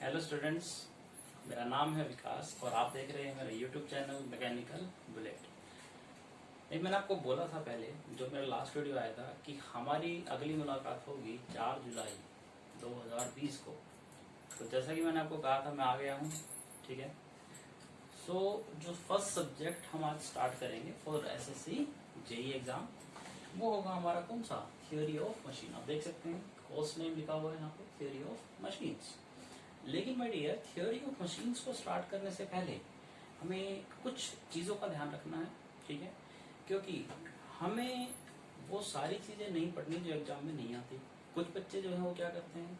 Hello students, मेरा नाम है विकास और आप देख रहे हैं मेरा यूट्यूब चैनल मैकेनिकल बुलेट। एक मैंने आपको बोला था पहले, जो मेरा लास्ट वीडियो आया था, कि हमारी अगली मुलाकात होगी 4 जुलाई 2020 को। तो जैसा कि मैंने आपको कहा था, मैं आ गया हूँ। ठीक है, सो जो फर्स्ट सब्जेक्ट हम आज स्टार्ट करेंगे फॉर एसएससी जेई एग्जाम, वो होगा हमारा कौन सा, थ्योरी ऑफ मशीन। आप देख सकते हैं कोर्स नेम लिखा हुआ है यहाँ पे, थ्योरी ऑफ मशीन्स। लेकिन my dear, theory of machines को स्टार्ट करने से पहले हमें कुछ चीजों का ध्यान रखना है। ठीक है, क्योंकि हमें वो सारी चीजें नहीं पढ़नी जो एग्जाम में नहीं आती। कुछ बच्चे जो है वो क्या करते हैं,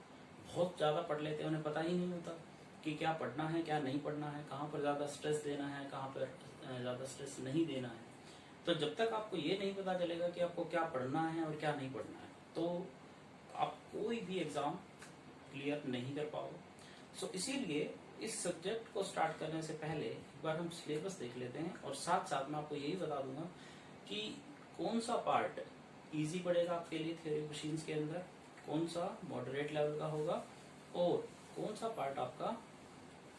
बहुत ज्यादा पढ़ लेते हैं, उन्हें पता ही नहीं होता कि क्या पढ़ना है क्या नहीं पढ़ना है, कहाँ पर ज्यादा स्ट्रेस देना है, कहाँ पर ज्यादा स्ट्रेस नहीं देना है। तो जब तक आपको ये नहीं पता चलेगा कि आपको क्या पढ़ना है और क्या नहीं पढ़ना है, तो आप कोई भी एग्जाम क्लियर नहीं कर पाओगे। सो इसीलिए इस सब्जेक्ट को स्टार्ट करने से पहले एक बार हम सिलेबस देख लेते हैं, और साथ साथ मैं आपको यही बता दूंगा कि कौन सा पार्ट इजी पड़ेगा आपके लिए थ्योरी मशीन्स के अंदर, कौन सा मॉडरेट लेवल का होगा और कौन सा पार्ट आपका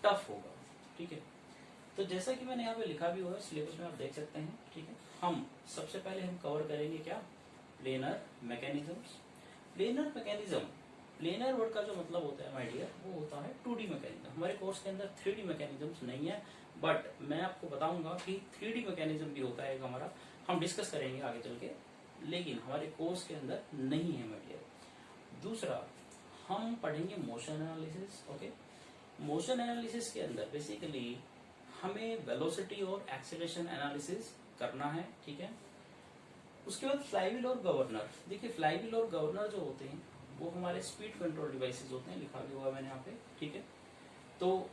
टफ होगा। ठीक है, तो जैसा कि मैंने यहाँ पे लिखा भी हुआ है सिलेबस में, आप देख सकते हैं। ठीक है, हम सबसे पहले हम कवर करेंगे क्या, planar mechanisms. Planar mechanism, planar word का जो मतलब होता है माय डियर, वो होता है 2D मैकेनिज्म। हमारे कोर्स के अंदर 3D मैकेनिज्म्स नहीं है, बट मैं आपको बताऊंगा कि 3D मैकेनिज्म भी होता है एक हमारा, हम डिस्कस करेंगे आगे चल के, लेकिन हमारे कोर्स के अंदर नहीं है माय डियर। दूसरा, हम पढ़ेंगे motion analysis. Okay, motion analysis के अंदर बेसिकली हमें वेलोसिटी और एक्सेलरेशन एनालिसिस करना है। ठीक है, उसके बाद फ्लाईव्हील और गवर्नर। देखिए, फ्लाईव्हील और गवर्नर जो होते हैं वो हमारे स्पीड कंट्रोल डिवाइसेस होते हैं, लिखा भी हुआ है मैंने यहाँ पे। ठीक है, तो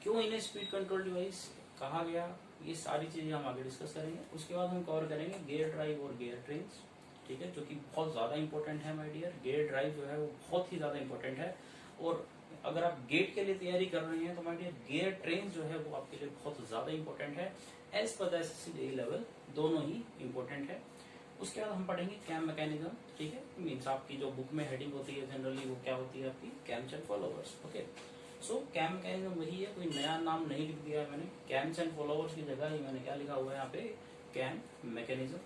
क्यों इन्हें स्पीड कंट्रोल डिवाइस कहा गया, ये सारी चीजें हम आगे डिस्कस करेंगे। उसके बाद हम कवर करेंगे गियर ड्राइव और गियर ट्रेन्स। ठीक है, जो कि बहुत ज्यादा इंपॉर्टेंट है माय डियर। गियर ड्राइव जो है वो बहुत ही ज्यादा इंपॉर्टेंट है, और अगर आप गेट के लिए तैयारी कर रहे हैं तो माय डियर गियर ट्रेन जो है वो आपके लिए बहुत ज्यादा इंपॉर्टेंट है। As per SSC JEE level दोनों ही इंपॉर्टेंट है। उसके बाद हम पढ़ेंगे कैम मैकेनिज्म। ठीक है, मीन्स आपकी जो बुक में हेडिंग होती है जनरली वो क्या होती है आपकी, cams and followers. Okay, so cam mechanism वही है, कोई नया नाम नहीं लिख दिया मैंने। कैम्स एंड फॉलोवर्स की जगह ही मैंने क्या लिखा हुआ है यहाँ पे, cam mechanism.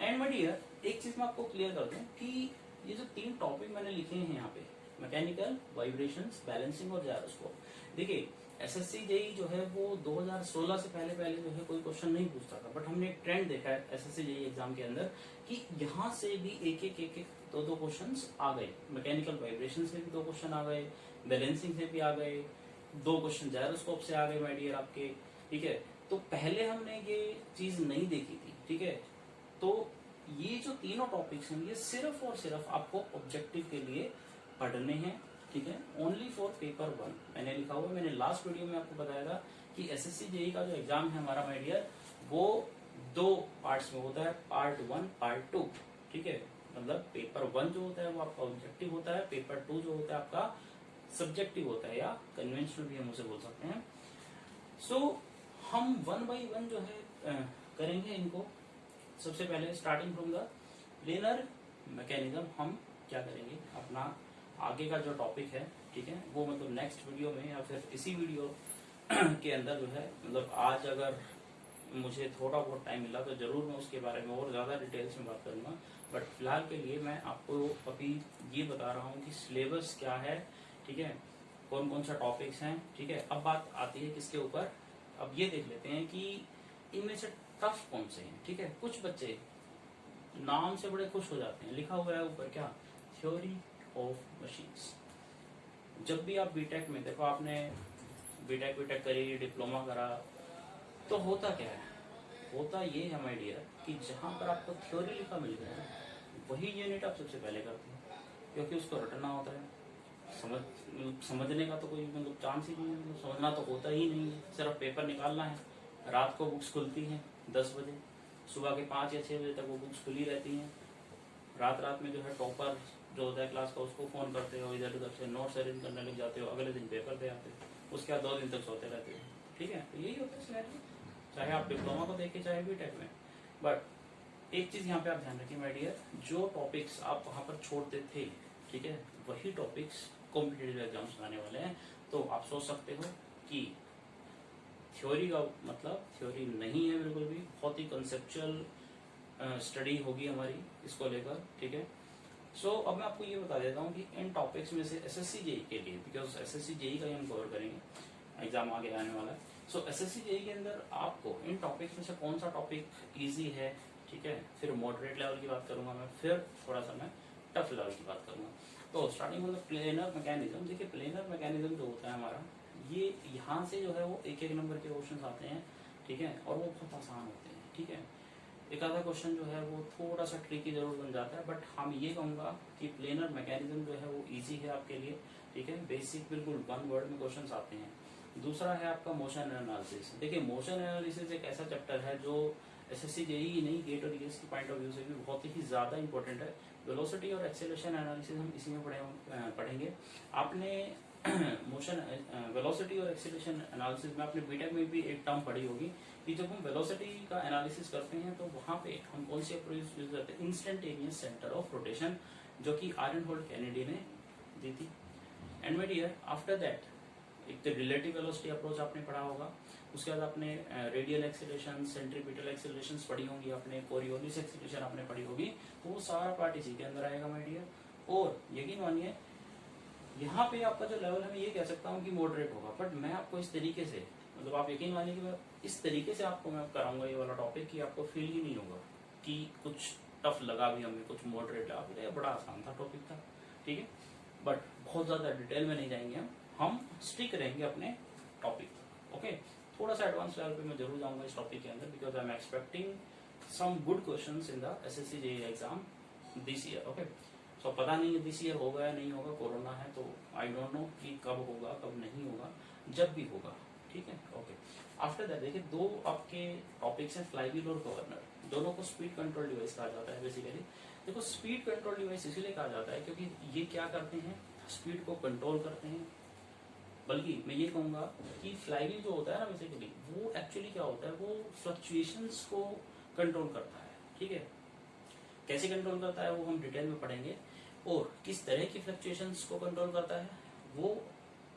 And my dear, एक चीज मैं आपको क्लियर कर दूं कि ये जो 3 टॉपिक मैंने लिखे हैं यहाँ पे, मैकेनिकल, वाइब्रेशंस, बैलेंसिंग और जायरोस्कोप। देखिए, एसएससी जेईई जो है वो 2016 से पहले जो है कोई क्वेश्चन नहीं पूछता था, बट हमने एक ट्रेंड देखा है एसएससी जेईई एग्जाम के अंदर कि यहाँ से भी एक दो क्वेश्चंस आ गए। मैकेनिकल वाइब्रेशन से भी 2 क्वेश्चन आ गए, बैलेंसिंग से भी आ गए, 2 क्वेश्चन जायरोस्कोप से आ गए माय डियर आपके। ठीक है, तो पहले हमने ये चीज नहीं देखी थी। ठीक है, तो ये जो तीनों टॉपिक्स हैं ये सिर्फ और सिर्फ आपको ऑब्जेक्टिव के लिए पढ़ने हैं। ठीक है, ओनली फॉर पेपर 1 मैंने लिखा हुआ है। मैंने लास्ट वीडियो में आपको बताया था कि एसएससी जेईई का जो एग्जाम है हमारा माय डियर, वो 2 पार्ट्स में होता है, पार्ट 1 पार्ट 2। ठीक है, मतलब पेपर 1 जो होता है वो आपका ऑब्जेक्टिव होता है, पेपर 2 जो होता है आपका सब्जेक्टिव होता है, या कन्वेंशनल भी हम उसे बोल सकते हैं। सो हम 1 बाई 1 जो है करेंगे इनको। सबसे पहले starting from the planar mechanism, हम क्या करेंगे, अपना आगे का जो टॉपिक है, ठीक है, वो मतलब नेक्स्ट वीडियो में या फिर इसी वीडियो के अंदर जो है, मतलब आज अगर मुझे थोड़ा बहुत टाइम मिला तो जरूर मैं उसके बारे में और ज्यादा डिटेल्स में बात करूंगा। बट फिलहाल के लिए मैं आपको अभी ये बता रहा हूँ कि सिलेबस क्या है। ठीक है, कौन कौन सा टॉपिक्स हैं। ठीक है, अब बात आती है किसके ऊपर, अब ये देख लेते हैं कि इनमें से टफ कौन से हैं। ठीक है, कुछ बच्चे नाम से बड़े खुश हो जाते हैं, लिखा हुआ है ऊपर क्या, थ्योरी ऑफ मशीन्स। जब भी आप बीटेक में देखो, आपने बीटेक करी, डिप्लोमा करा, तो होता क्या है, होता ये है माय डियर कि जहां पर आपको थ्योरी लिखा मिल गया है वही यूनिट आप सबसे पहले करते हैं, क्योंकि उसको रटना होता है। समझने का तो कोई मतलब चांस ही नहीं है, मतलब समझना तो होता ही नहीं है, सिर्फ पेपर निकालना है। रात को बुक्स खुलती हैं 10 बजे, सुबह के 5 या 6 बजे तक वो बुक्स खुली रहती हैं। रात में जो है टॉपर जो होता है क्लास का, उसको फोन करते हो, इधर उधर से नोट्स अरेंज करने लग जाते हो, अगले दिन पेपर दे आते हो, उसके बाद 2 दिन तक सोते रहते हो। ठीक है, तो यही होता है सिनेरियो, चाहे आप डिप्लोमा को देखिए चाहे बीटेक में। बट एक चीज यहाँ पे आप ध्यान रखिए माय डियर, जो टॉपिक्स आप वहां पर छोड़ते थे, ठीक है, वही टॉपिक्स कॉम्पिटेटिव एग्जाम्स आने वाले हैं, तो आप सोच सकते हो कि थ्योरी का मतलब थ्योरी नहीं है बिल्कुल भी, बहुत ही कंसेप्चुअल स्टडी होगी हमारी इसको लेकर, ठीक है। सो अब मैं आपको ये बता देता हूँ कि इन टॉपिक्स में से एसएससी जेई के लिए, बिकॉज एसएससी जेई का ही हम कवर करेंगे, एग्जाम आगे आने वाला है। सो एसएससी जेई के अंदर आपको इन टॉपिक्स में से कौन सा टॉपिक इजी है, ठीक है, फिर मॉडरेट लेवल की बात करूंगा मैं, फिर थोड़ा सा मैं टफ लेवल की बात करूंगा। तो स्टार्टिंग मतलब प्लेनर मैकेनिज्म। देखिए प्लेनर मैकेनिज्म जो होता है हमारा, ये यहाँ से जो है वो एक एक नंबर के क्वेश्चन आते हैं, ठीक है, और वो बहुत आसान होते हैं, ठीक है। एक आधा क्वेश्चन जो है वो थोड़ा सा ट्रिकी जरूर बन जाता है, बट हम ये कहूँगा कि प्लेनर मैकेनिज्म जो है वो इजी है आपके लिए, ठीक है। बेसिक बिल्कुल वन वर्ड में क्वेश्चंस आते हैं। दूसरा है आपका मोशन एनालिसिस। देखिए मोशन एनालिसिस एक ऐसा चैप्टर है जो एसएससी जेईई नहीं, गेट और ईएस की पॉइंट ऑफ व्यू से भी बहुत ही ज्यादा इंपॉर्टेंट है। वेलोसिटी और एक्सेलरेशन एनालिसिस हम इसी में पढ़ेंगे। आपने मोशन वेलोसिटी और एक्सेलरेशन एनालिसिस में आपने बीटेक में भी एक टर्म पढ़ी होगी कि जब हम वेलोसिटी का एनालिसिस करते हैं तो वहां पे हम कौन सी अप्रोच यूज करते हैं, इंस्टेंटेनियस सेंटर ऑफ रोटेशन, जो कि आर्नल्ड होल्ट केनेडी ने दी थी। And my dear, after that एक तो रिलेटिव वेलोसिटी अप्रोच आपने पढ़ा होगा, उसके बाद आपने रेडियल एक्सेलरेशन, सेंट्रीपिटल एक्सेलरेशन पढ़ी होंगी, आपने कोरियोलिस एक्सेलरेशन आपने पढ़ी होगी, तो वो सारा पार्ट इसी के अंदर आएगा माय डियर। और यकीन मानिए यहाँ पे आपका जो लेवल है मैं ये कह सकता हूँ कि मॉडरेट होगा, बट मैं आपको इस तरीके से, मतलब आप यकीन मानिए कि मैं इस तरीके से आपको मैं कराऊंगा ये वाला टॉपिक कि आपको फील ही नहीं होगा कि कुछ टफ लगा भी हमें, कुछ मॉडरेट लगा भी, बड़ा आसान था टॉपिक था, ठीक है। बट बहुत ज्यादा डिटेल में नहीं जाएंगे हम स्टिक रहेंगे अपने टॉपिक, ओके। थोड़ा सा एडवांस लेवल पे मैं जरूर जाऊंगा इस टॉपिक के अंदर, because I am expecting some good questions in the SSC JEE exam this year, okay. So पता नहीं दिस ईयर होगा या नहीं होगा, कोरोना है तो आई डोंट नो कि कब होगा कब नहीं होगा, जब भी होगा, ठीक है, ओके। आफ्टर दैट देखिए दो आपके टॉपिक्स हैं, फ्लाईव्हील और गवर्नर, दोनों को स्पीड कंट्रोल डिवाइस कहा जाता है बेसिकली। देखो स्पीड कंट्रोल डिवाइस इसलिए कहा जाता है क्योंकि ये क्या करते हैं, स्पीड को कंट्रोल करते हैं। बल्कि मैं ये कहूंगा कि फ्लाईव्हील जो होता है ना बेसिकली, वो एक्चुअली क्या होता है, वो फ्लक्चुएशंस को कंट्रोल करता है, ठीक है। कैसे कंट्रोल करता है वो हम डिटेल में पढ़ेंगे, और किस तरह की फ्लक्चुएशंस को कंट्रोल करता है, वो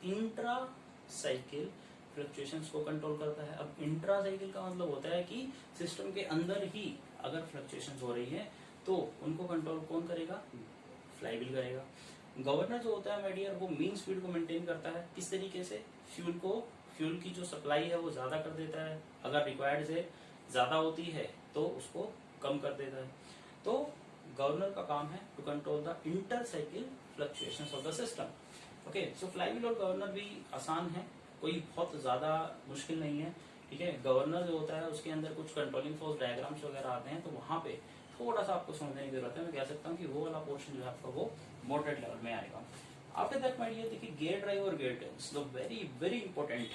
इंट्रा साइकिल फ्लक्चुएशंस को कंट्रोल करता है। अब इंट्रा साइकिल का मतलब होता है कि सिस्टम के अंदर ही अगर फ्लक्चुएशंस हो रही है तो उनको कंट्रोल कौन करेगा, फ्लाईव्हील करेगा। गवर्नर जो होता है माय डियर, वो मीन स्पीड को मेंटेन करता है, किस तरीके से, फ्यूल की जो सप्लाई है वो ज्यादा कर देता है, अगर रिक्वायर्ड से ज्यादा होती है तो उसको कम कर देता है। तो गवर्नर का काम है to control the inter cycle fluctuations of the system, okay. So flywheel और गवर्नर भी आसान है, कोई बहुत ज्यादा मुश्किल नहीं है, ठीक है। गवर्नर जो होता है उसके अंदर कुछ कंट्रोलिंग फोर्स डायग्राम्स वगैरह आते हैं, तो वहां पे थोड़ा सा आपको समझने की जरूरत है। मैं कह सकता हूँ कि वो वाला पोर्शन जो है आपका वो मॉडरेट लेवल में आएगा। आफ्टर दैट माय डियर देखिए गियर ड्राइव और gear train, the very very important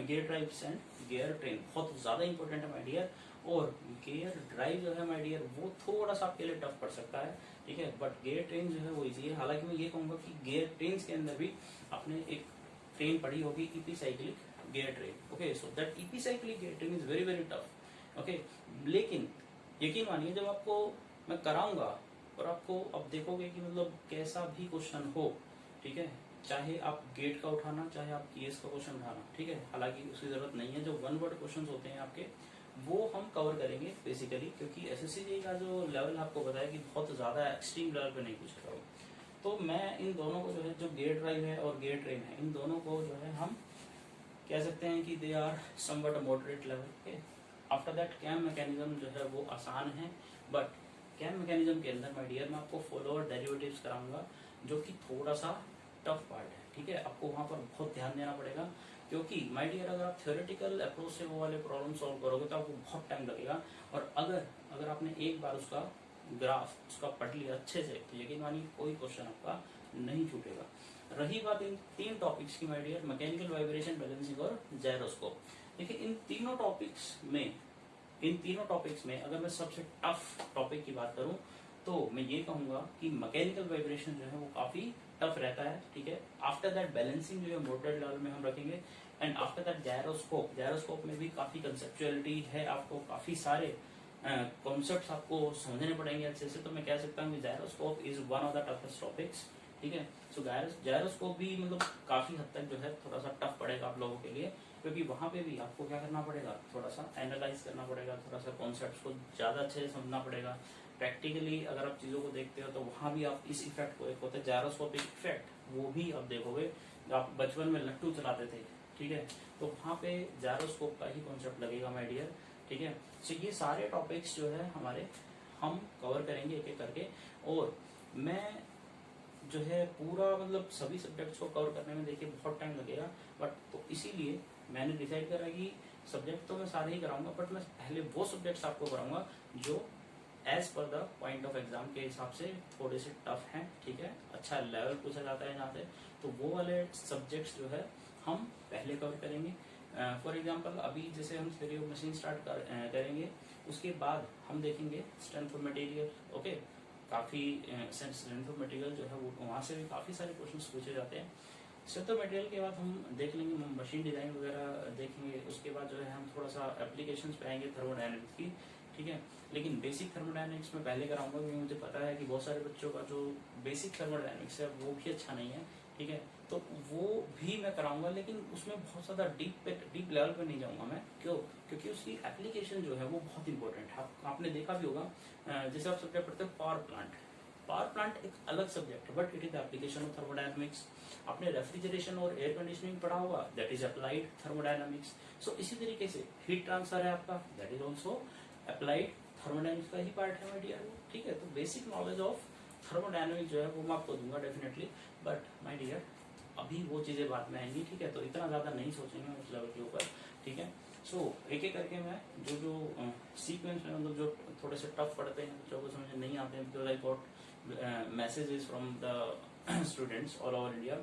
gear drives and gear train बहुत ज्यादा इंपॉर्टेंट है माय डियर। और गियर ड्राइव जो है माय डियर वो थोड़ा सा आपके लिए टफ पड़ सकता है, ठीक है, बट गियर ट्रेन जो है वो इजी है। हालांकि मैं ये कहूंगा कि गियर ट्रेन के अंदर भी आपने एक ट्रेन पढ़ी होगी, epicyclic gear train, okay. So that epicyclic gear train is very very tough, okay. लेकिन यकीन मानिए जब आपको मैं कराऊंगा और आपको अब देखोगे कि मतलब कैसा भी क्वेश्चन हो, ठीक है, चाहे आप गेट का उठाना चाहे आप ईएस का क्वेश्चन उठाना, ठीक है, हालांकि उसकी जरूरत नहीं है, जो वन वर्ड क्वेश्चन होते हैं आपके वो हम कवर करेंगे बेसिकली, क्योंकि एसएससी का जो लेवल आपको बताया कि बहुत ज्यादा एक्सट्रीम लेवल पे नहीं पूछेगा। तो मैं इन दोनों को जो है, जो गियर ड्राइव है और गियर ट्रेन है, इन दोनों को जो है हम कह सकते हैं कि they are somewhat moderate level के। आफ्टर दैट कैम मैकेनिज्म जो है वो आसान है, बट कैम मैकेनिज्म के अंदर माय डियर मैं आपको फॉलोअर डेरिवेटिव्स कराऊंगा जो कि थोड़ा सा टफ पार्ट है, ठीक है। आपको वहां पर बहुत ध्यान देना पड़ेगा, क्योंकि माय डियर अगर आप थ्योरेटिकल अप्रोच से वो वाले प्रॉब्लम सॉल्व करोगे तो आपको बहुत टाइम लगेगा, और अगर आपने एक बार उसका ग्राफ उसका पढ़ लिया अच्छे से तो यकीन मानिए कोई क्वेश्चन आपका नहीं छूटेगा। रही बात इन तीन टॉपिक्स की my dear, mechanical vibration, balancing और जायरोस्कोप, देखिए इन तीनों टॉपिक्स में अगर मैं सबसे टफ टॉपिक की बात करूं तो मैं ये कहूंगा कि मैकेनिकल वाइब्रेशन जो है वो काफी टफ रहता है, ठीक है। आफ्टर दैट बैलेंसिंग जो है मॉडरेट लेवल में हम रखेंगे, एंड आफ्टर दैट जायरोस्कोप में भी काफी कंसेप्चुअलिटी है, आपको काफी सारे कॉन्सेप्ट्स आपको समझने पड़ेंगे अच्छे से। तो मैं कह सकता हूँ कि gyroscope is one of the toughest topics ठीक है। सो जायरोस्कोप भी मतलब काफी हद तक जो है थोड़ा सा टफ पड़ेगा आप लोगों के लिए, क्योंकि वहां पे भी आपको क्या करना पड़ेगा, थोड़ा सा एनालाइज करना पड़ेगा, थोड़ा सा कॉन्सेप्ट्स को ज्यादा अच्छे से समझना पड़ेगा। प्रैक्टिकली अगर आप चीजों को देखते हो तो वहां भी आप इस इफेक्ट को, एक होता है जायरोस्कोपिक इफेक्ट, वो भी आप देखोगे। आप बचपन में लट्टू चलाते थे, ठीक है, तो वहां पे जायरोस्कोप का ही कॉन्सेप्ट लगेगा माय डियर, ठीक है। सो ये सारे टॉपिक्स जो है हमारे हम कवर करेंगे एक एक करके, और मैं जो है पूरा मतलब सभी सब्जेक्ट्स को कवर करने में देखिए बहुत टाइम लगेगा, बट तो इसीलिए मैंने डिसाइड करा कि सब्जेक्ट तो मैं सारे ही कराऊंगा, बट मैं पहले वो सब्जेक्ट्स आपको कराऊंगा जो as per the point of exam के हिसाब से थोड़े से टफ हैं, ठीक है, अच्छा लेवल पूछा जाता है जहाँ से, तो वो वाले सब्जेक्ट्स जो है हम पहले कवर करेंगे। फॉर एग्जाम्पल अभी जैसे हम थ्योरी ऑफ मशीन स्टार्ट करेंगे, उसके बाद हम देखेंगे स्ट्रेंथ ऑफ मटेरियल, ओके, काफी स्ट्रेंथ ऑफ मटेरियल जो है वो वहाँ से भी काफी सारे क्वेश्चंस पूछे जाते हैं। स्ट्रेंथ ऑफ मटेरियल के बाद हम देख लेंगे मशीन डिजाइन वगैरह देखेंगे, उसके बाद जो है हम थोड़ा सा एप्लीकेशंस पे आएंगे थर्मोडायनेमिक्स की, ठीक है। लेकिन बेसिक थर्मोडायनेमिक्स में पहले कराऊंगा, क्योंकि मुझे पता है कि बहुत सारे बच्चों का जो बेसिक थर्मोडायनेमिक्स है वो भी अच्छा नहीं है, ठीक है, तो वो भी मैं कराऊंगा, लेकिन उसमें बहुत ज्यादा डीप लेवल पे नहीं जाऊंगा मैं, क्यों, क्योंकि उसकी एप्लीकेशन जो है वो बहुत इंपॉर्टेंट है। आपने देखा भी होगा, जैसे आप सब्जेक्ट पढ़ते हो पावर प्लांट एक अलग सब्जेक्ट है, but it is application of thermodynamics. आपने रेफ्रिजरेशन और एयर कंडीशनिंग पढ़ा होगा, दैट इज अप्लाइड थर्मोडायनेमिक्स। सो इसी तरीके से हीट ट्रांसफर है आपका, that is also applied thermodynamics का ही पार्ट है माय डियर, ठीक है। तो बेसिक नॉलेज ऑफ थर्मोडायनेमिक्स जो है वो मैं आपको दूंगा डेफिनेटली, बट माय डियर अभी वो चीजें बाद में आएंगी, ठीक है, तो इतना ज्यादा नहीं सोचेंगे उस लेवल के ऊपर, ठीक है। सो एक एक करके मैं जो जो सीक्वेंस में मतलब जो थोड़े से टफ पढ़ते हैं, बच्चों को समझ नहीं आते हैं, because I got messages from the students all over India,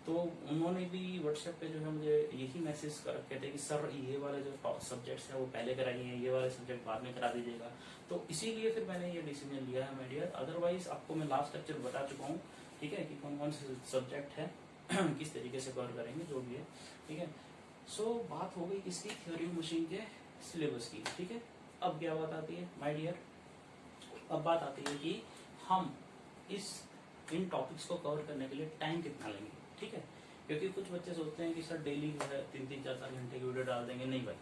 तो उन्होंने भी व्हाट्सएप पे जो है मुझे यही मैसेज कर रखे थे कि सर ये वाले जो सब्जेक्ट्स हैं वो पहले कराइए, ये वाले सब्जेक्ट बाद में करा दीजिएगा। तो इसीलिए फिर मैंने ये डिसीजन लिया है माय डियर, अदरवाइज आपको मैं लास्ट लेक्चर बता चुका हूँ, ठीक है, कि कौन कौन से सब्जेक्ट है किस तरीके से कवर करेंगे जो भी है, ठीक है। सो बात हो गई किसकी, थ्योरी ऑफ मशीन के सिलेबस की, ठीक है। अब क्या बात आती है माय डियर, अब बात आती है कि हम इन टॉपिक्स को कवर करने के लिए टाइम कितना लेंगे, ठीक है। क्योंकि कुछ बच्चे सोचते हैं कि सर डेली जो है 3-4 घंटे की वीडियो डाल देंगे, नहीं भाई,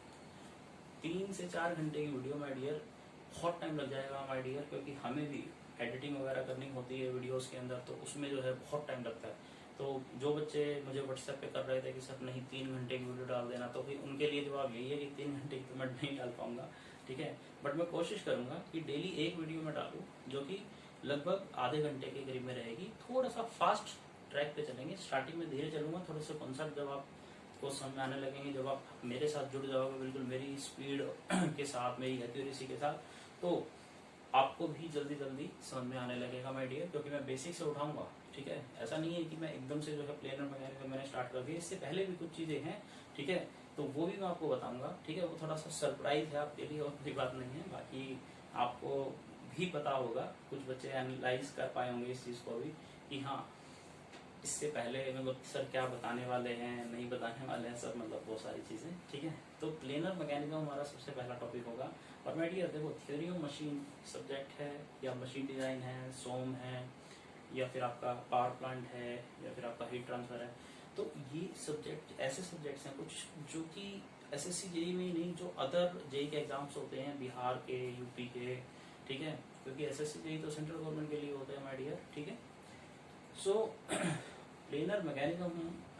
3 से 4 घंटे की वीडियो माय डियर बहुत टाइम लग जाएगा माय डियर, क्योंकि हमें भी एडिटिंग वगैरह करनी होती है वीडियोस के अंदर, तो उसमें जो है बहुत टाइम लगता है। तो जो बच्चे मुझे व्हाट्सएप पे कर रहे थे कि सर नहीं 3 घंटे की वीडियो डाल देना, तो फिर उनके लिए जवाब यही है कि 3 घंटे की तो मैं नहीं डाल पाऊंगा, ठीक है। बट मैं कोशिश करूंगा कि डेली एक वीडियो में डालूं जो कि लगभग आधे घंटे के करीब में रहेगी। थोड़ा सा फास्ट ट्रैक पे चलेंगे, स्टार्टिंग में धीरे चलूंगा, थोड़े से कॉन्सेप्ट जब आपको समझ में आने लगेंगे, जब आप मेरे साथ जुड़ जाओगे बिल्कुल मेरी स्पीड के साथ, मेरी एक्यूरेसी के साथ, तो आपको भी जल्दी जल्दी समझ में आने लगेगा माय डियर, क्योंकि मैं बेसिक से उठाऊंगा, ठीक है। ऐसा नहीं है कि मैं एकदम से जो है प्लेनर मैकेनिज्म मैंने स्टार्ट कर दिया, इससे पहले भी कुछ चीजें हैं, ठीक है, तो वो भी मैं आपको बताऊंगा, ठीक है। वो थोड़ा सा सरप्राइज है आपके लिए और कोई बात नहीं है, बाकी आपको भी पता होगा, कुछ बच्चे एनालाइज कर पाए होंगे इस चीज को भी कि हाँ इससे पहले मतलब सर क्या बताने वाले हैं, नहीं बताने वाले हैं सर, मतलब बहुत सारी चीजें, ठीक है। तो प्लेनर मैकेनिज्म हमारा सबसे पहला टॉपिक होगा। और मैं डियर देखो थ्योरी ऑफ मशीन सब्जेक्ट है, या मशीन डिजाइन है, सोम है, या फिर आपका पावर प्लांट है, या फिर आपका हीट ट्रांसफर है, तो ये सब्जेक्ट ऐसे सब्जेक्ट्स हैं कुछ जो कि एसएससी जेई में ही नहीं, जो अदर जेई के एग्जाम्स होते हैं बिहार के, यूपी के, ठीक है, क्योंकि एसएससी जेई तो सेंट्रल गवर्नमेंट के लिए होते हैं माय डियर, ठीक है। सो प्लेनर मैकेनिज्म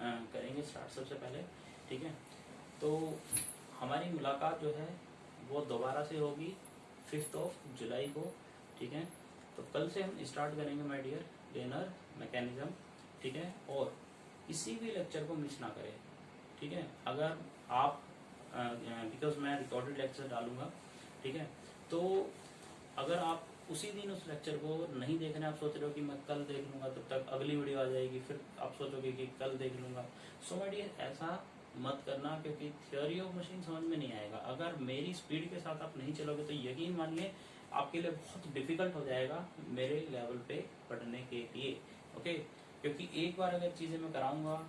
हम करेंगे स्टार्ट सबसे पहले, ठीक है। तो हमारी मुलाकात जो है वो दोबारा से होगी 5 जुलाई को, ठीक है। तो कल से हम स्टार्ट करेंगे माय डियर प्लेनर मैकेनिज्म, ठीक है। और किसी भी लेक्चर को मिस ना करें, ठीक है। अगर आप बिकॉज मैं रिकॉर्डेड लेक्चर डालूंगा, ठीक है, तो अगर आप उसी दिन उस लेक्चर को नहीं देखना, आप सोच रहे हो कि मैं कल देख लूंगा, तब तक अगली वीडियो आ जाएगी, फिर आप सोचोगे कि कल देख लूंगा। सो माय डियर ऐसा मत करना, क्योंकि थ्योरी ऑफ मशीन समझ में नहीं आएगा। अगर मेरी स्पीड के साथ आप नहीं चलोगे तो यकीन मानिए आपके लिए बहुत डिफिकल्ट हो जाएगा मेरे लेवल पे पढ़ने के लिए, ओके। क्योंकि एक बार अगर चीजें मैं कराऊंगा,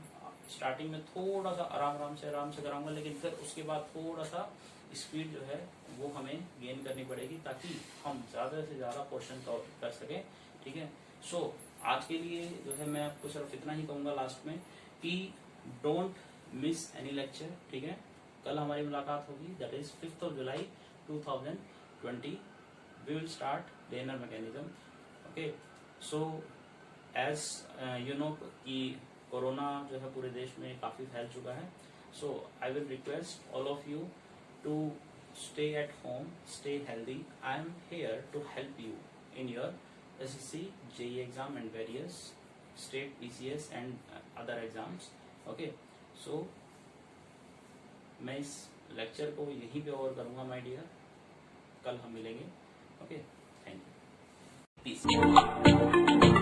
स्टार्टिंग में थोड़ा सा आराम से कराऊंगा, लेकिन फिर उसके बाद थोड़ा सा स्पीड जो है वो हमें गेन करनी पड़ेगी, ताकि हम ज्यादा से ज्यादा क्वेश्चन कर सकें, ठीक है। सो आज के लिए जो है मैं आपको सिर्फ इतना ही कहूंगा लास्ट में कि डोंट मिस एनी लेक्चर, ठीक है। कल हमारी मुलाकात होगी, that is 5 July 2020। We will start linear mechanism, okay. So as you know कि कोरोना जो है पूरे देश में काफी फैल चुका है, so I will request all of you to stay at home, stay healthy. I am here to help you in your SSC, JEE exam and various state PCS and other exams. Okay, so मैं इस lecture को यहीं पे over करूंगा my dear, कल हम मिलेंगे। Okay, thank you, piece.